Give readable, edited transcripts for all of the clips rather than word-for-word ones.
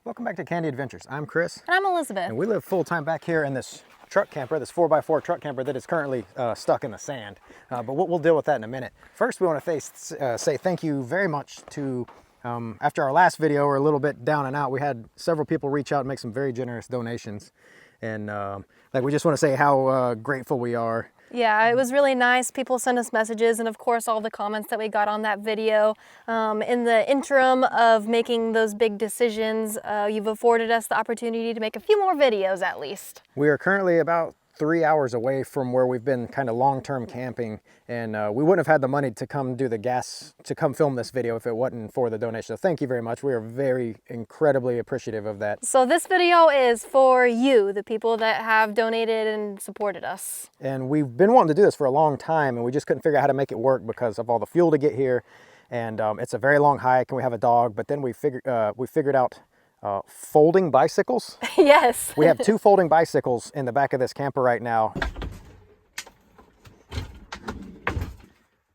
Welcome back to Candy Adventures. I'm Chris. And I'm Elizabeth. And we live full-time back here in this truck camper, this 4x4 truck camper that is currently stuck in the sand. But we'll deal with that in a minute. First, we want to say thank you very much to, after our last video, we're a little bit down and out. We had several people reach out and make some very generous donations. And we just want to say how grateful we are. Yeah, it was really nice. People sent us messages and of course all the comments that we got on that video. In the interim of making those big decisions, you've afforded us the opportunity to make a few more videos at least. We are currently about 3 hours away from where we've been kind of long-term camping, and we wouldn't have had the money to come do the gas, to come film this video if it wasn't for the donation. So thank you very much. We are very incredibly appreciative of that. So this video is for you, the people that have donated and supported us. And we've been wanting to do this for a long time, and we just couldn't figure out how to make it work because of all the fuel to get here. And it's a very long hike, and we have a dog, but then we figured out folding bicycles. Yes. We have 2 folding bicycles in the back of this camper right now.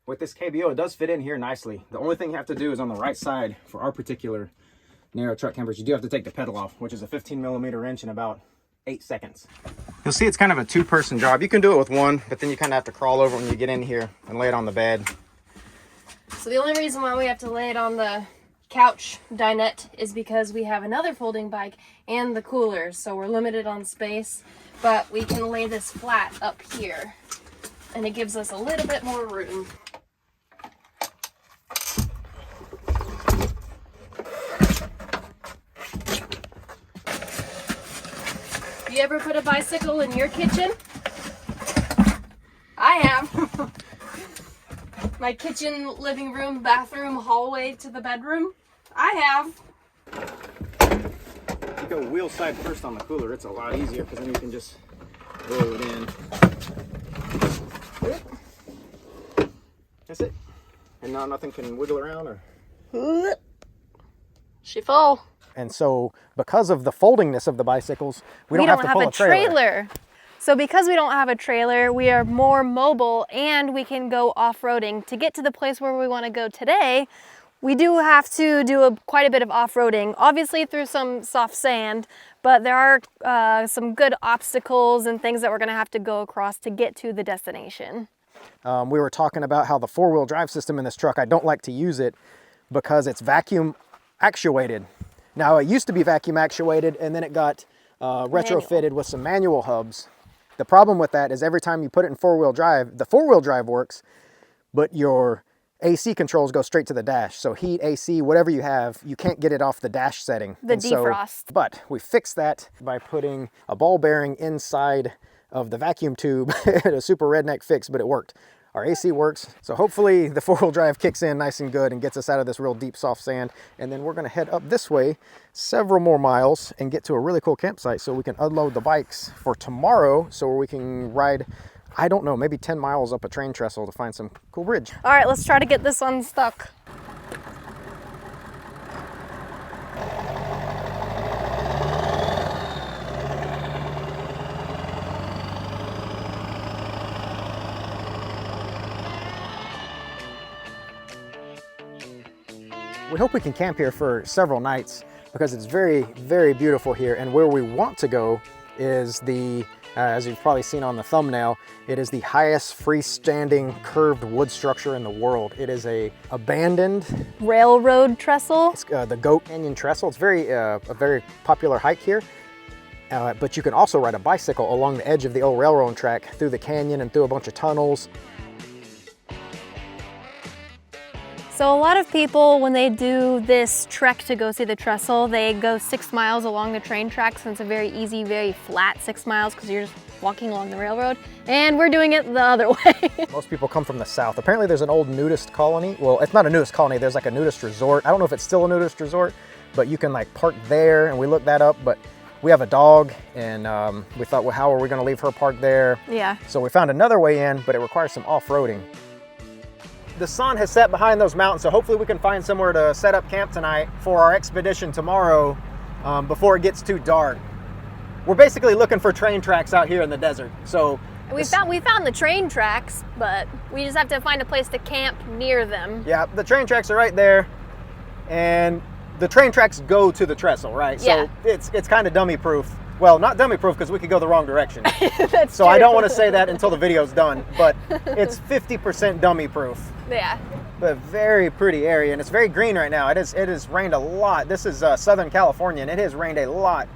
With this KBO, it does fit in here nicely. The only thing you have to do is on the right side for our particular narrow truck campers, you do have to take the pedal off, which is a 15mm wrench in about 8 seconds. You'll see it's kind of a 2-person job. You can do it with one, but then you kind of have to crawl over when you get in here and lay it on the bed. So the only reason why we have to lay it on the couch dinette is because we have another folding bike and the coolers, so we're limited on space, but we can lay this flat up here and it gives us a little bit more room. You ever put a bicycle in your kitchen? I have. My kitchen, living room, bathroom, hallway to the bedroom. I have. You go wheel side first on the cooler, it's a lot easier because then you can just roll it in. That's it. And now nothing can wiggle around or... She full. And so because of the foldingness of the bicycles, we don't have to pull a trailer. So because we don't have a trailer, we are more mobile and we can go off-roading. To get to the place where we want to go today, we do have to do quite a bit of off-roading, obviously through some soft sand, but there are some good obstacles and things that we're going to have to go across to get to the destination. We were talking about how the 4-wheel drive system in this truck, I don't like to use it because it's vacuum actuated. Now it used to be vacuum actuated and then it got retrofitted with some manual hubs. The problem with that is every time you put it in 4-wheel drive, the 4-wheel drive works, but your AC controls go straight to the dash. So heat, AC, whatever you have, you can't get it off the dash setting. The defrost. But we fixed that by putting a ball bearing inside of the vacuum tube. A super redneck fix, but it worked. Our AC works, so hopefully the 4-wheel drive kicks in nice and good and gets us out of this real deep soft sand. And then we're gonna head up this way several more miles and get to a really cool campsite so we can unload the bikes for tomorrow so we can ride, I don't know, maybe 10 miles up a train trestle to find some cool bridge. All right, let's try to get this unstuck. We hope we can camp here for several nights because it's very, very beautiful here. And where we want to go is the, as you've probably seen on the thumbnail, it is the highest freestanding curved wood structure in the world. It is a abandoned railroad trestle. It's the Goat Canyon Trestle. It's a very popular hike here. But you can also ride a bicycle along the edge of the old railroad track through the canyon and through a bunch of tunnels. So a lot of people, when they do this trek to go see the trestle, they go 6 miles along the train tracks, and it's a very easy, very flat 6 miles because you're just walking along the railroad, and we're doing it the other way. Most people come from the south. Apparently there's an old nudist colony. Well, it's not a nudist colony, there's like a nudist resort. I don't know if it's still a nudist resort, but you can like park there, and we looked that up, but we have a dog, and we thought, well, how are we gonna leave her parked there? Yeah. So we found another way in, but it requires some off-roading. The sun has set behind those mountains, so hopefully we can find somewhere to set up camp tonight for our expedition tomorrow before it gets too dark. We're basically looking for train tracks out here in the desert. So we found the train tracks, but we just have to find a place to camp near them. Yeah, the train tracks are right there, and the train tracks go to the trestle, right? Yeah. So it's kind of dummy proof. Well, not dummy proof because we could go the wrong direction. That's So true. I don't want to say that until the video's done, but it's 50% dummy proof. Yeah. But very pretty area, and it's very green right now. It has rained a lot. This is Southern California, and it has rained a lot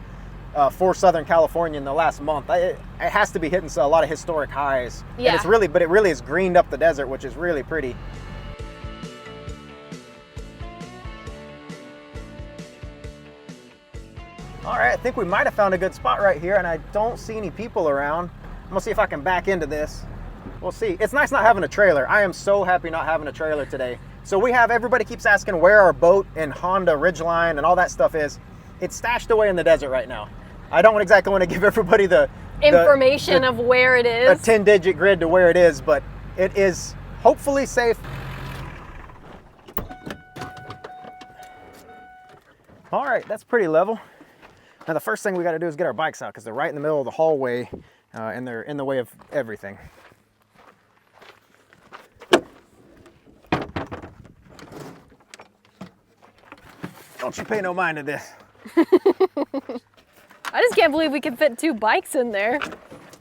for Southern California in the last month. It has to be hitting a lot of historic highs. Yeah. And it really has greened up the desert, which is really pretty. All right, I think we might have found a good spot right here, and I don't see any people around. I'm gonna see if I can back into this. We'll see. It's nice not having a trailer. I am so happy not having a trailer today. So everybody keeps asking where our boat and Honda Ridgeline and all that stuff is. It's stashed away in the desert right now. I don't exactly want to give everybody the Information of where it a is. 10-digit grid to where it is, but it is hopefully safe. All right, that's pretty level. Now the first thing we got to do is get our bikes out because they're right in the middle of the hallway and they're in the way of everything. Don't you pay no mind to this. I just can't believe we can fit 2 bikes in there.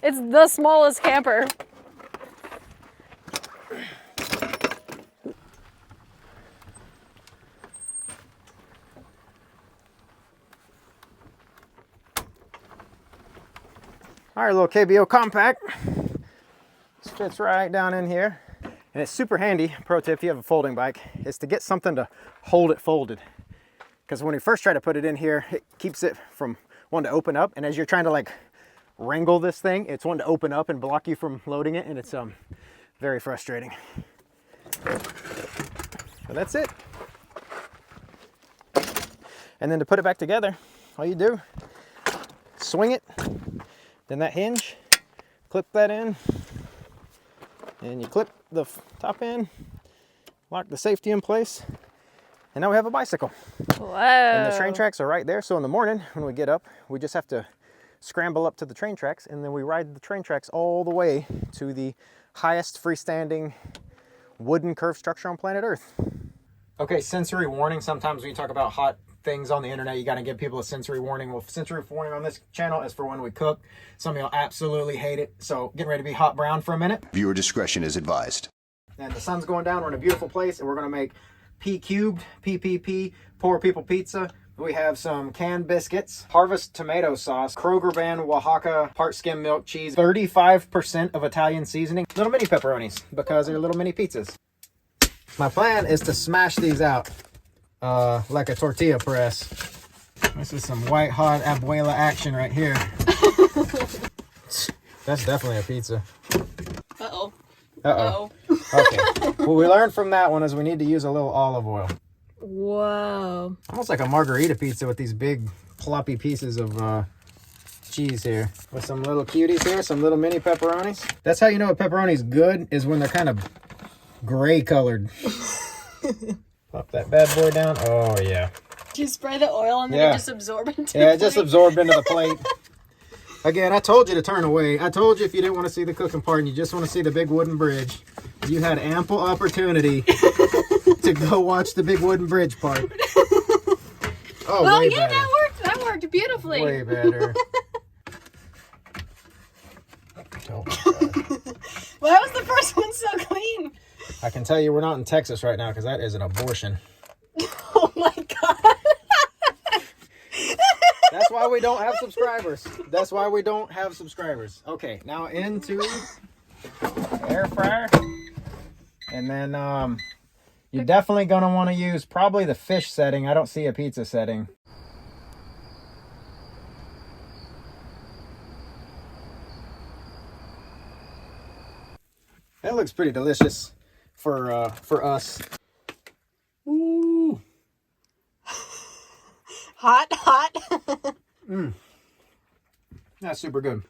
It's the smallest camper. All right, little KBO compact. This fits right down in here. And it's super handy, pro tip if you have a folding bike, is to get something to hold it folded. Because when you first try to put it in here, it keeps it from wanting to open up. And as you're trying to like wrangle this thing, it's wanting to open up and block you from loading it. And it's very frustrating. So that's it. And then to put it back together, all you do, swing it, then that hinge, clip that in, and you clip the top in, lock the safety in place, and now we have a bicycle. Whoa. And the train tracks are right there, so in the morning when we get up, we just have to scramble up to the train tracks, and then we ride the train tracks all the way to the highest freestanding wooden curved structure on planet Earth. Okay, sensory warning. Sometimes when you talk about hot things on the internet, you got to give people a sensory warning. Well, sensory warning on this channel is for when we cook. Some of y'all absolutely hate it. So getting ready to be hot brown for a minute. Viewer discretion is advised. And the sun's going down. We're in a beautiful place, and we're going to make P cubed, PPP, Poor People Pizza. We have some canned biscuits, Harvest tomato sauce, Kroger brand Oaxaca part skim milk cheese, 35% of Italian seasoning, little mini pepperonis because they're little mini pizzas. My plan is to smash these out like a tortilla press. This is some white hot abuela action right here. That's definitely a pizza. Uh-oh. Uh-oh. Okay. What we learned from that one is we need to use a little olive oil. Whoa. Almost like a margarita pizza with these big ploppy pieces of cheese here. With some little cuties here, some little mini pepperonis. That's how you know a pepperoni's good, is when they're kind of gray colored. Pop that bad boy down. Oh yeah. Do you spray the oil and then Yeah. it just absorb into Yeah, it just absorbed into the plate. Again, I told you to turn away. I told you if you didn't want to see the cooking part and you just want to see the big wooden bridge, you had ample opportunity to go watch the big wooden bridge part. Oh, well, way yeah, better. that worked beautifully. Way better. Oh my God. Well, that was the first one so clean. I can tell you we're not in Texas right now because that is an abortion. Oh my God. That's why we don't have subscribers. That's why we don't have subscribers. Okay, now into air fryer. And then you're definitely going to want to use probably the fish setting. I don't see a pizza setting. That looks pretty delicious for us. Ooh. Hot. That's super good.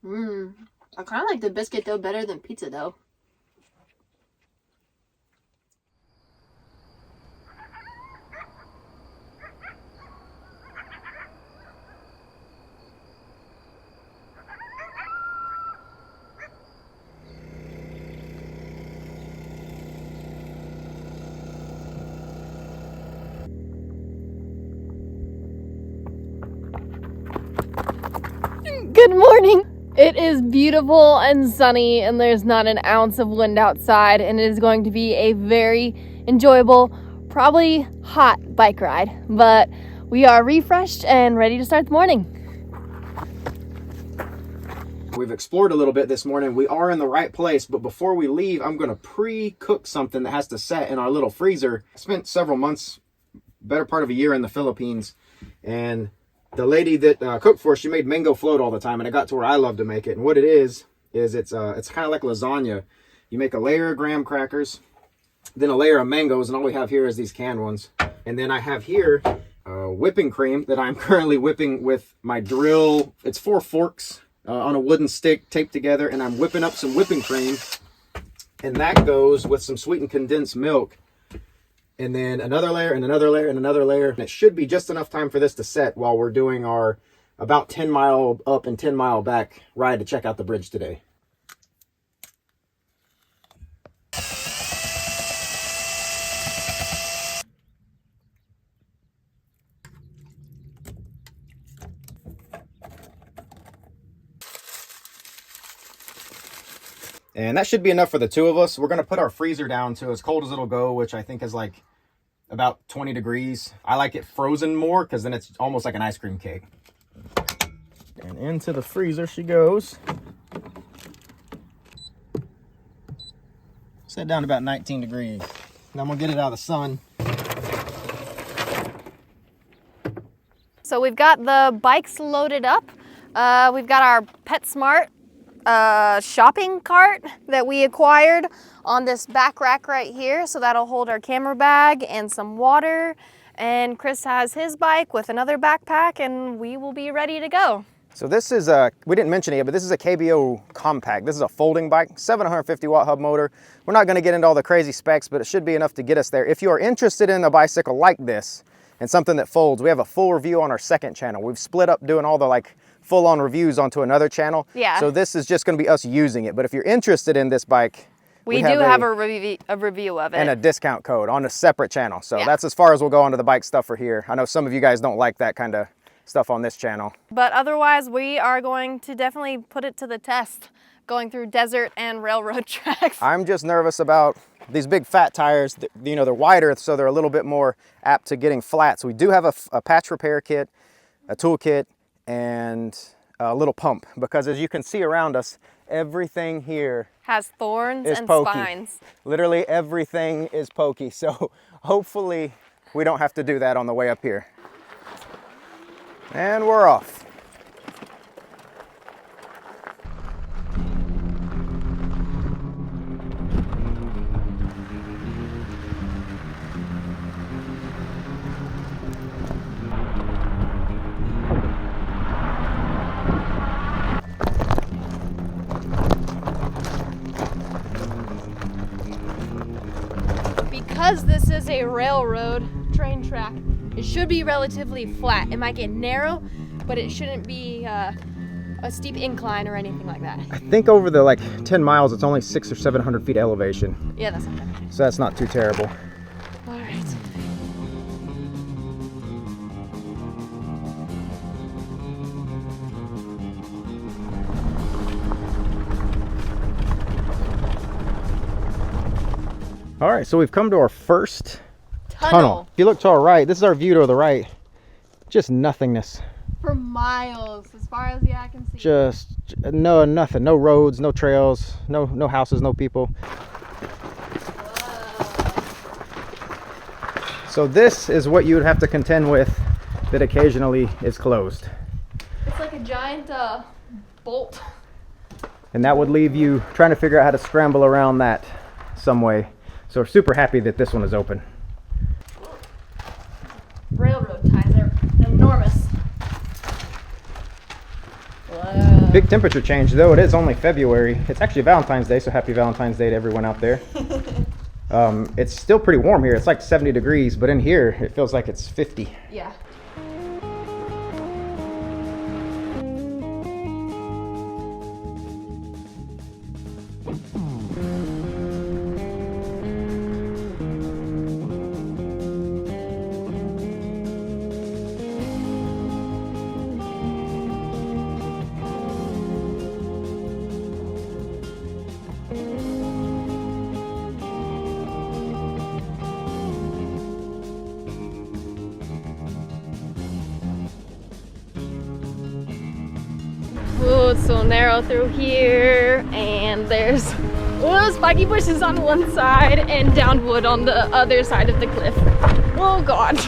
I kind of like the biscuit dough better than pizza dough. Good morning. It is beautiful and sunny and there's not an ounce of wind outside, and it is going to be a very enjoyable, probably hot bike ride, but we are refreshed and ready to start the morning. We've explored a little bit this morning. We are in the right place, but before we leave, I'm going to pre-cook something that has to set in our little freezer. I spent several months, better part of a year in the Philippines, and the lady that cooked for us, she made mango float all the time, and it got to where I love to make it. And what it is it's kind of like lasagna. You make a layer of graham crackers, then a layer of mangoes, and all we have here is these canned ones. And then I have here whipping cream that I'm currently whipping with my drill. It's 4 forks on a wooden stick taped together, and I'm whipping up some whipping cream, and that goes with some sweetened condensed milk, and then another layer and another layer and another layer. And it should be just enough time for this to set while we're doing our about 10 mile up and 10 mile back ride to check out the bridge today. And that should be enough for the two of us. We're going to put our freezer down to as cold as it'll go, which I think is like about 20 degrees. I like it frozen more because then it's almost like an ice cream cake. And into the freezer she goes. Set down to about 19 degrees. Now I'm going to get it out of the sun. So we've got the bikes loaded up. We've got our PetSmart shopping cart that we acquired on this back rack right here, so that'll hold our camera bag and some water, and Chris has his bike with another backpack, and we will be ready to go. So this is we didn't mention it yet, but this is a KBO Compact. This is a folding bike, 750 watt hub motor. We're not going to get into all the crazy specs, but it should be enough to get us there. If you are interested in a bicycle like this and something that folds, we have a full review on our second channel. We've split up doing all the like full-on reviews onto another channel. Yeah. So this is just going to be us using it. But if you're interested in this bike, we do have a review of it. And a discount code on a separate channel. So yeah. That's as far as we'll go onto the bike stuff for here. I know some of you guys don't like that kind of stuff on this channel. But otherwise, we are going to definitely put it to the test, going through desert and railroad tracks. I'm just nervous about these big fat tires. You know, they're wider, so they're a little bit more apt to getting flat. So we do have a patch repair kit, a tool kit, and a little pump, because as you can see around us, everything here has thorns and pokey. spines. Literally everything is pokey, so hopefully we don't have to do that on the way up here. And we're off. Because this is a railroad train track, it should be relatively flat. It might get narrow, but it shouldn't be a steep incline or anything like that. I think over the like 10 miles, it's only 600 or 700 feet elevation. Yeah, that's not bad. So that's not too terrible. All right. All right, so we've come to our first tunnel. If you look to our right, this is our view to the right. Just nothingness. For miles, as far as the eye can see. Just nothing. No roads, no trails, no houses, no people. Whoa. So this is what you would have to contend with that occasionally is closed. It's like a giant bolt. And that would leave you trying to figure out how to scramble around that some way. So we're super happy that this one is open. Railroad ties are enormous. Whoa. Big temperature change, though. It is only February. It's actually Valentine's Day, so happy Valentine's Day to everyone out there. It's still pretty warm here. It's like 70 degrees, but in here it feels like it's 50. Yeah. Oh, it's so narrow through here, and there's spiky bushes on one side and down wood on the other side of the cliff. Oh God.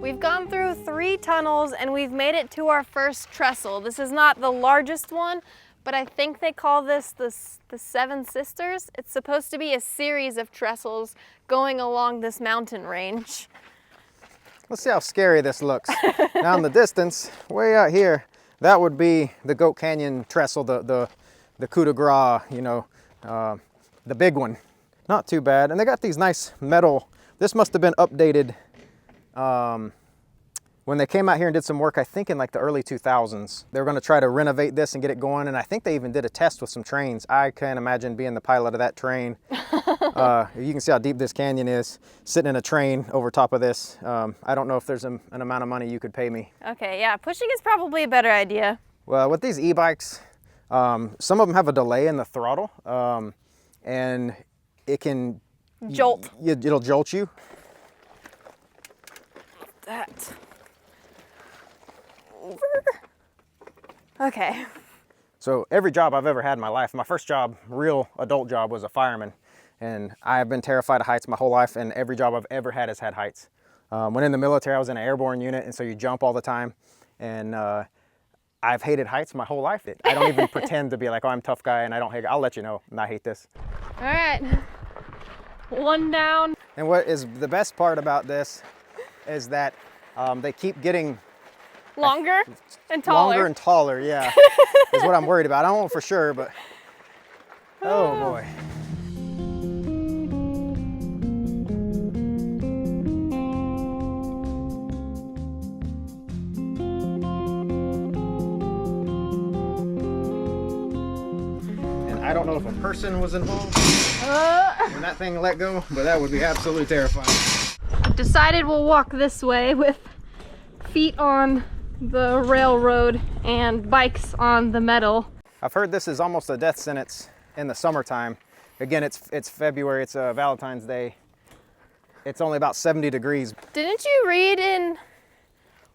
We've gone through 3 tunnels and we've made it to our first trestle. This is not the largest one, but I think they call this the Seven Sisters. It's supposed to be a series of trestles going along this mountain range. Let's see how scary this looks. Now in the distance, way out here, that would be the Goat Canyon trestle, the coup de grace, you know, the big one. Not too bad. And they got these nice metal, this must have been updated when they came out here and did some work, I think in like the early 2000s. They were going to try to renovate this and get it going, and I think they even did a test with some trains. I can't imagine being the pilot of that train. You can see how deep this canyon is, sitting in a train over top of this. I don't know if there's an amount of money you could pay me. Okay, yeah, pushing is probably a better idea. Well, with these e-bikes, some of them have a delay in the throttle, and it can Jolt. It'll jolt you. That. Over. Okay. So every job I've ever had in my life, my first job, real adult job, was a fireman. And I have been terrified of heights my whole life, and every job I've ever had has had heights. When in the military, I was in an airborne unit, and so you jump all the time. And I've hated heights my whole life. I don't even pretend to be like, oh, I'm a tough guy and I don't hate it. I'll let you know, and I hate this. All right. 1 down. And what is the best part about this is that they keep getting Longer and taller. Longer and taller, yeah, is what I'm worried about. I don't know for sure, but oh boy. And I don't know if a person was involved when that thing let go, but that would be absolutely terrifying. I've decided we'll walk this way with feet on the railroad and bikes on the metal. I've heard this is almost a death sentence in the summertime. Again, it's February, it's Valentine's Day. It's only about 70 degrees. Didn't you read in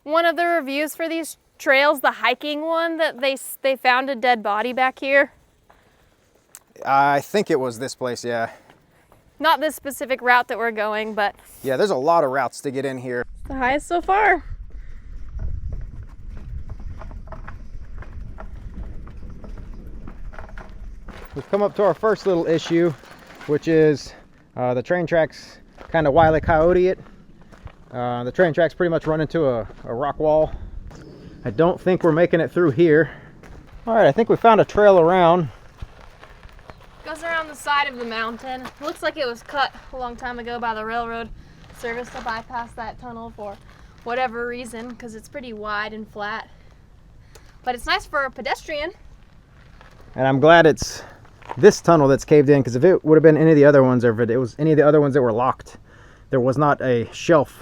one of the reviews for these trails, the hiking one, that they found a dead body back here? I think it was this place, yeah. Not this specific route that we're going, but yeah, there's a lot of routes to get in here. the highest so far. We've come up to our first little issue, which is the train tracks kind of Wile E. Coyote it. The train tracks pretty much run into a rock wall. I don't think we're making it through here. All right, I think we found a trail around. Goes around the side of the mountain. Looks like it was cut a long time ago by the railroad service to bypass that tunnel for whatever reason, because it's pretty wide and flat. But it's nice for a pedestrian. And I'm glad it's this tunnel that's caved in, because if it would have been any of the other ones, or if it was any of the other ones that were locked, there was not a shelf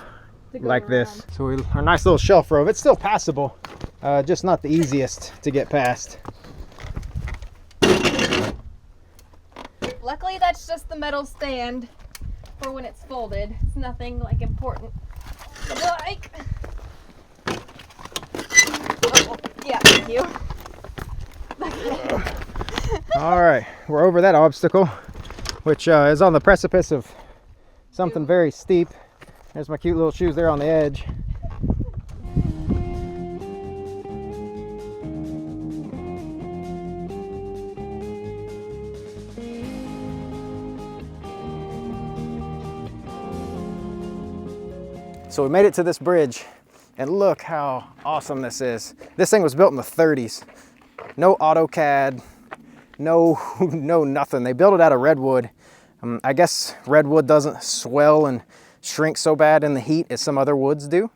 like this. So our nice little shelf road, it's still passable, just not the easiest to get past. Luckily, that's just the metal stand for when it's folded. It's nothing like important. Like, oh, yeah, thank you. All right, we're over that obstacle, which is on the precipice of something very steep. There's my cute little shoes there on the edge. So we made it to this bridge, and look how awesome this is. This thing was built in the 30s. No AutoCAD, no nothing. They built it out of redwood. I guess redwood doesn't swell and shrink so bad in the heat as some other woods do.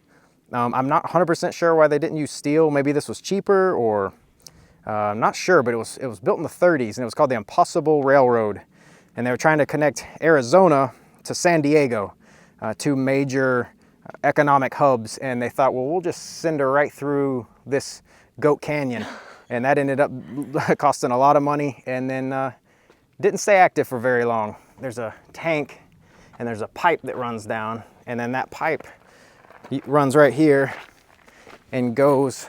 I'm not 100% sure why they didn't use steel. Maybe this was cheaper, or I'm not sure, but it was built in the 30s, and it was called the Impossible Railroad. And they were trying to connect Arizona to San Diego, two major economic hubs, and they thought, well, we'll just send her right through this Goat Canyon. And that ended up costing a lot of money, and then didn't stay active for very long. There's a tank and there's a pipe that runs down, and then that pipe runs right here and goes,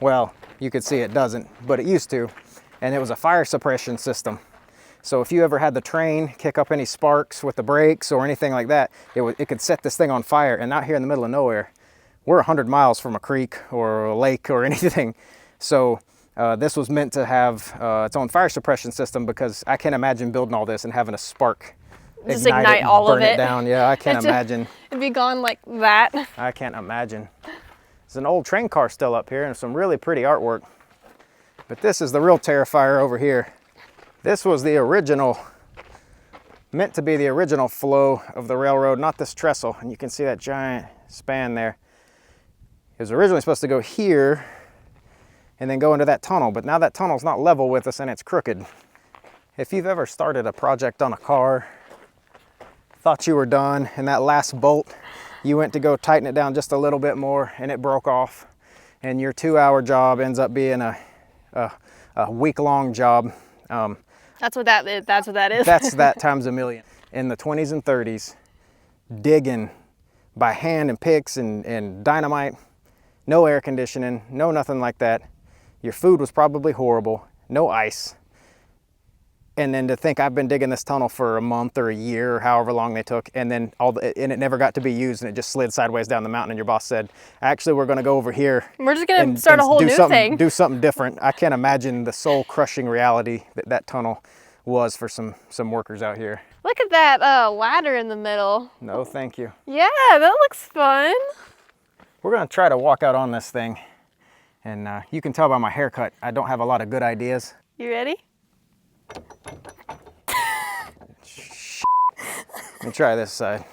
well, you could see it doesn't, but it used to, and it was a fire suppression system. So if you ever had the train kick up any sparks with the brakes or anything like that, it could set this thing on fire. And out here in the middle of nowhere, we're 100 miles from a creek or a lake or anything. So this was meant to have its own fire suppression system, because I can't imagine building all this and having a spark just ignite all of burn it down. Yeah, I can't imagine. It'd be gone like that. I can't imagine. There's an old train car still up here and some really pretty artwork. But this is the real Terrifier over here. This was the original, meant to be the original flow of the railroad, not this trestle. And you can see that giant span there. It was originally supposed to go here and then go into that tunnel, but now that tunnel's not level with us and it's crooked. If you've ever started a project on a car, thought you were done, and that last bolt, you went to go tighten it down just a little bit more and it broke off, and your 2-hour job ends up being a week-long job. That's what that is. That's what that is. That's that times a million. In the 20s and 30s, digging by hand and picks and dynamite, no air conditioning, no nothing like that. Your food was probably horrible, no ice. And then to think I've been digging this tunnel for a month or a year or however long they took, and then and it never got to be used, and it just slid sideways down the mountain, and your boss said, actually, we're gonna go over here. We're just gonna start a whole new thing. Do something different. I can't imagine the soul crushing reality that tunnel was for some workers out here. Look at that ladder in the middle. No, thank you. Yeah, that looks fun. We're gonna try to walk out on this thing, and you can tell by my haircut, I don't have a lot of good ideas. You ready? Let me try this side.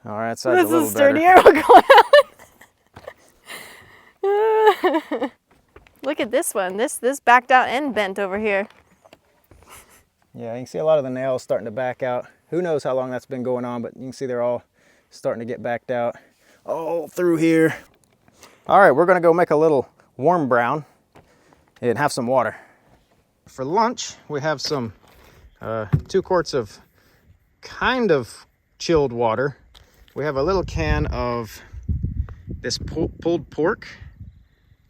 All right, side's This a little is better. sturdier. We're going. Look at this one. This backed out and bent over here. Yeah, you can see a lot of the nails starting to back out. Who knows how long that's been going on, but you can see they're all starting to get backed out all through here. All right, we're gonna go make a little warm brown and have some water. For lunch, we have some 2 quarts of kind of chilled water. We have a little can of this pulled pork,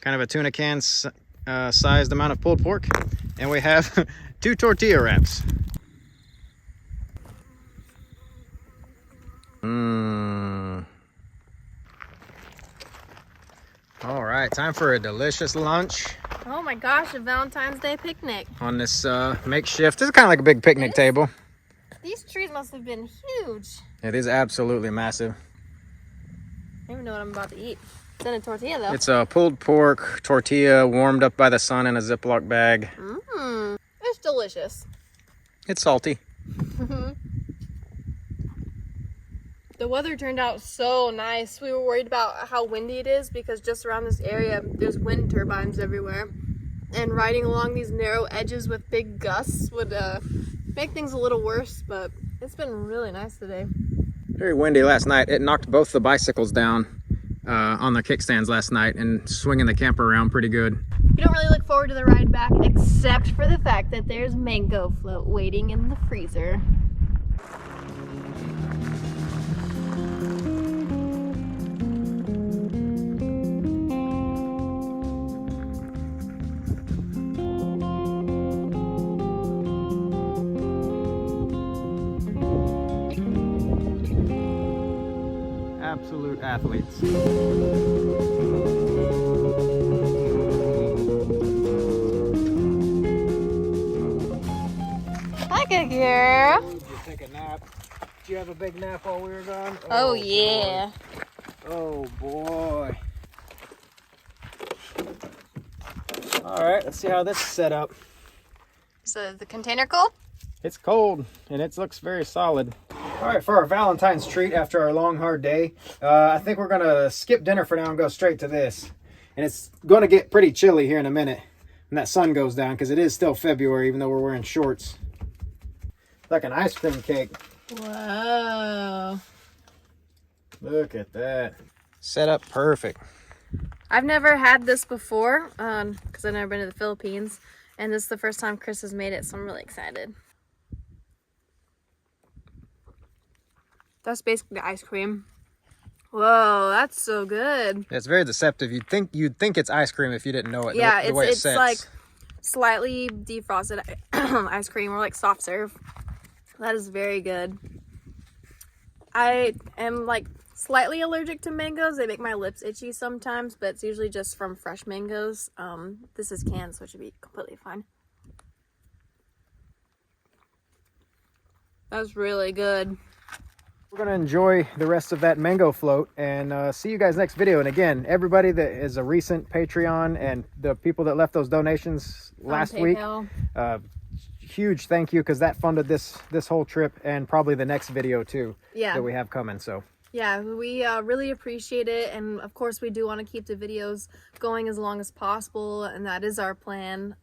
kind of a tuna can sized amount of pulled pork, and we have 2 tortilla wraps. All right, time for a delicious lunch. Oh my gosh, a Valentine's Day picnic. On this makeshift, this is kind of like a big picnic table. These trees must have been huge. It is absolutely massive. I don't even know what I'm about to eat. It's in a tortilla though. It's a pulled pork tortilla warmed up by the sun in a Ziploc bag. It's delicious. It's salty. The weather turned out so nice. We were worried about how windy it is because just around this area there's wind turbines everywhere. And riding along these narrow edges with big gusts would make things a little worse, but it's been really nice today. Very windy last night. It knocked both the bicycles down on the kickstands last night and swinging the camper around pretty good. We don't really look forward to the ride back except for the fact that there's mango float waiting in the freezer. Absolute athletes. Hi, good girl. Did you take a nap? Did you have a big nap while we were gone? Oh yeah. Boy. Oh boy. All right, let's see how this is set up. So the container cold? It's cold and it looks very solid. All right, for our Valentine's treat after our long, hard day, I think we're gonna skip dinner for now and go straight to this. And it's gonna get pretty chilly here in a minute when that sun goes down, because it is still February even though we're wearing shorts. Like an ice cream cake. Whoa. Look at that. Set up perfect. I've never had this before because I've never been to the Philippines, and this is the first time Chris has made it, so I'm really excited. That's basically ice cream. Whoa, that's so good. It's very deceptive. You'd think it's ice cream if you didn't know it. Yeah, the way it's sets. like slightly defrosted ice cream, or like soft serve. That is very good. I am like slightly allergic to mangoes. They make my lips itchy sometimes, but it's usually just from fresh mangoes. This is canned, so it should be completely fine. That's really good. We're going to enjoy the rest of that mango float and see you guys next video. And again, everybody that is a recent Patreon and the people that left those donations last week, huge thank you, because that funded this whole trip and probably the next video too that we have coming. So yeah, we really appreciate it, and of course we do want to keep the videos going as long as possible, and that is our plan.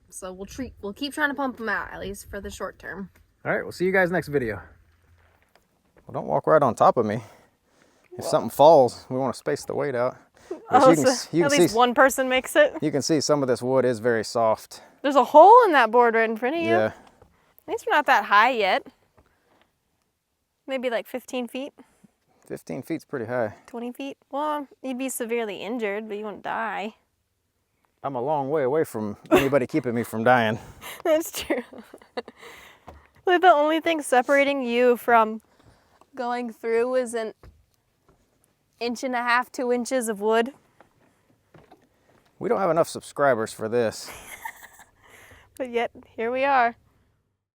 So we'll keep trying to pump them out, at least for the short term. all right, we'll see you guys next video. Well, don't walk right on top of me. If something falls, we want to space the weight out. Oh, so at least one person makes it. You can see some of this wood is very soft. There's a hole in that board right in front of you. Yeah. At least we're not that high yet. Maybe like 15 feet. 15 feet's pretty high. 20 feet. Well, you'd be severely injured, but you won't die. I'm a long way away from anybody keeping me from dying. That's true. Like the only thing separating you from going through is an 1.5 to 2 inches of wood. We don't have enough subscribers for this. But yet, here we are.